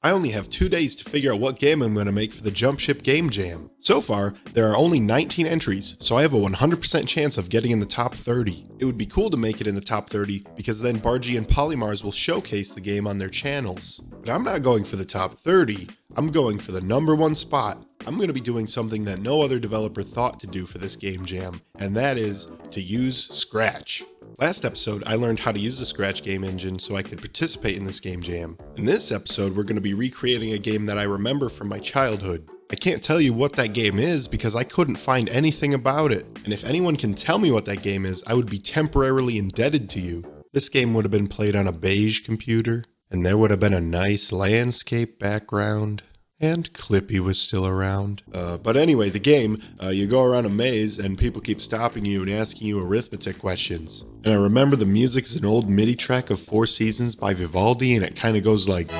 I only have 2 days to figure out what game I'm going to make for the Jump Ship Game Jam. So far, there are only 19 entries, so I have a 100% chance of getting in the top 30. It would be cool to make it in the top 30 because then Barji and PolyMars will showcase the game on their channels. But I'm not going for the top 30, I'm going for the #1 spot. I'm going to be doing something that no other developer thought to do for this game jam, and that is to use Scratch. Last episode, I learned how to use the Scratch game engine so I could participate in this game jam. In this episode, we're going to be recreating a game that I remember from my childhood. I can't tell you what that game is because I couldn't find anything about it, and if anyone can tell me what that game is, I would be temporarily indebted to you. This game would have been played on a beige computer, and there would have been a nice landscape background. And Clippy was still around. But anyway, the game, you go around a maze and people keep stopping you and asking you arithmetic questions. And I remember the music's an old MIDI track of Four Seasons by Vivaldi, and it kind of goes like...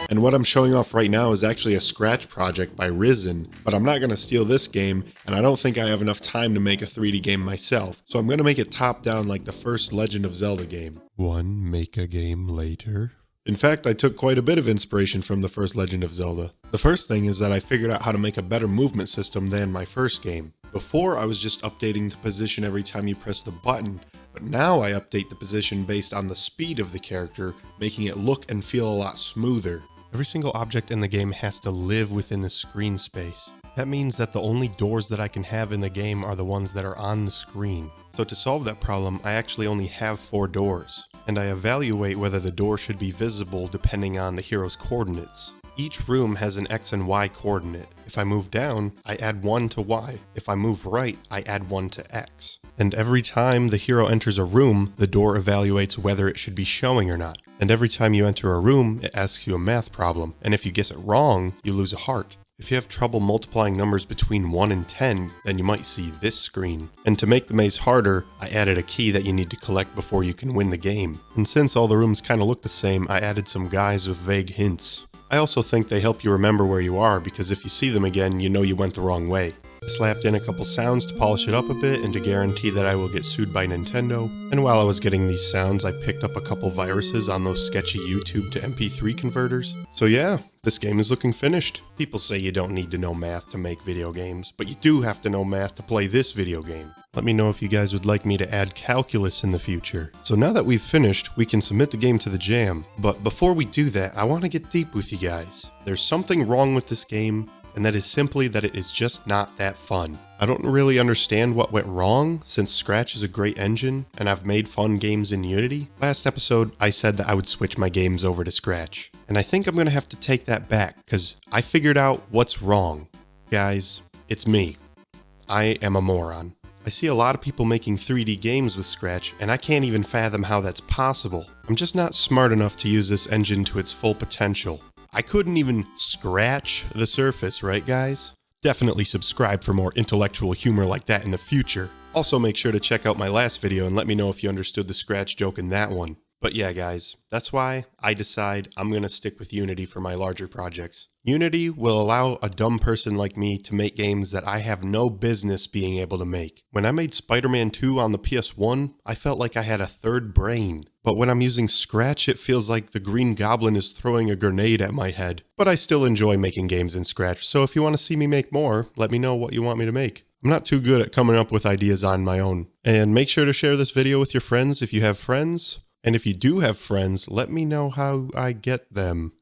And what I'm showing off right now is actually a Scratch project by Risen, but I'm not going to steal this game, and I don't think I have enough time to make a 3D game myself, so I'm going to make it top down like the first Legend of Zelda game. One make a game later. In fact, I took quite a bit of inspiration from the first Legend of Zelda. The first thing is that I figured out how to make a better movement system than my first game. Before, I was just updating the position every time you press the button, but now I update the position based on the speed of the character, making it look and feel a lot smoother. Every single object in the game has to live within the screen space. That means that the only doors that I can have in the game are the ones that are on the screen. So to solve that problem, I actually only have 4 doors. And I evaluate whether the door should be visible depending on the hero's coordinates. Each room has an X and Y coordinate. If I move down, I add 1 to Y. If I move right, I add 1 to X. And every time the hero enters a room, the door evaluates whether it should be showing or not. And every time you enter a room, it asks you a math problem. And if you guess it wrong, you lose a heart. If you have trouble multiplying numbers between 1 and 10, then you might see this screen. And to make the maze harder, I added a key that you need to collect before you can win the game. And since all the rooms kind of look the same, I added some guys with vague hints. I also think they help you remember where you are, because if you see them again, you know you went the wrong way. I slapped in a couple sounds to polish it up a bit and to guarantee that I will get sued by Nintendo. And while I was getting these sounds, I picked up a couple viruses on those sketchy YouTube to MP3 converters. So yeah, this game is looking finished. People say you don't need to know math to make video games, but you do have to know math to play this video game. Let me know if you guys would like me to add calculus in the future. So now that we've finished, we can submit the game to the jam. But before we do that, I want to get deep with you guys. There's something wrong with this game, and that is simply that it is just not that fun. I don't really understand what went wrong, since Scratch is a great engine, and I've made fun games in Unity. Last episode, I said that I would switch my games over to Scratch, and I think I'm going to have to take that back, because I figured out what's wrong. Guys, it's me. I am a moron. I see a lot of people making 3D games with Scratch, and I can't even fathom how that's possible. I'm just not smart enough to use this engine to its full potential. I couldn't even scratch the surface, right guys? Definitely subscribe for more intellectual humor like that in the future. Also make sure to check out my last video and let me know if you understood the Scratch joke in that one. But yeah guys, that's why I decide I'm gonna stick with Unity for my larger projects. Unity will allow a dumb person like me to make games that I have no business being able to make. When I made Spider-Man 2 on the PS1, I felt like I had a third brain. But when I'm using Scratch, it feels like the Green Goblin is throwing a grenade at my head. But I still enjoy making games in Scratch, so if you want to see me make more, let me know what you want me to make. I'm not too good at coming up with ideas on my own. And make sure to share this video with your friends if you have friends. And if you do have friends, let me know how I get them.